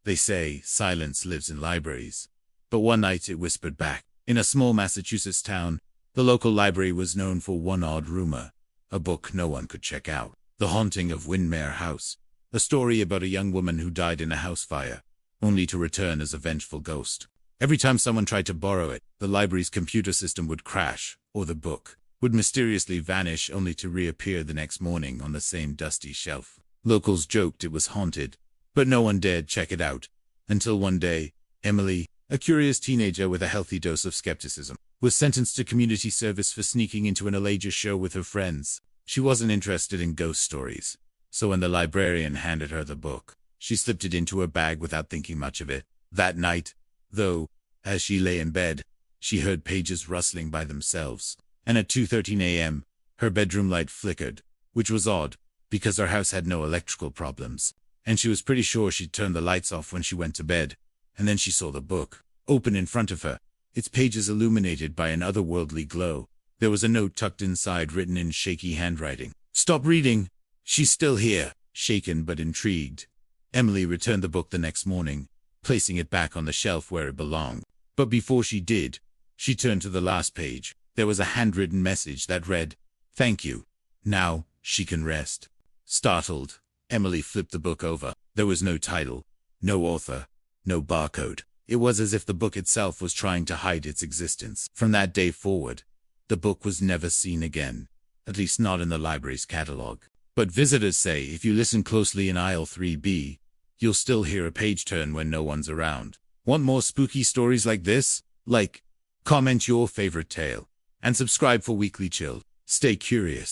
They say silence lives in libraries. But one night it whispered back. In a small Massachusetts town, the local library was known for one odd rumor, a book no one could check out. The Haunting of Windmere House, a story about a young woman who died in a house fire, only to return as a vengeful ghost. Every time someone tried to borrow it, the library's computer system would crash, or the book would mysteriously vanish only to reappear the next morning on the same dusty shelf. Locals joked it was haunted, but no one dared check it out, until one day, Emily, a curious teenager with a healthy dose of skepticism, was sentenced to community service for sneaking into an Elijah show with her friends. She wasn't interested in ghost stories, so when the librarian handed her the book, she slipped it into her bag without thinking much of it. That night, though, as she lay in bed, she heard pages rustling by themselves, and at 2:13 a.m., her bedroom light flickered, which was odd, because her house had no electrical problems, and she was pretty sure she'd turned the lights off when she went to bed. And then she saw the book, open in front of her, its pages illuminated by an otherworldly glow. There was a note tucked inside written in shaky handwriting. "Stop reading! She's still here!" Shaken but intrigued, Emily returned the book the next morning, placing it back on the shelf where it belonged. But before she did, she turned to the last page. There was a handwritten message that read, "Thank you. Now, she can rest." Startled, Emily flipped the book over. There was no title, no author, no barcode. It was as if the book itself was trying to hide its existence. From that day forward, the book was never seen again, at least not in the library's catalog. But visitors say if you listen closely in aisle 3B, you'll still hear a page turn when no one's around. Want more spooky stories like this? Like, comment your favorite tale, and subscribe for weekly chill. Stay curious.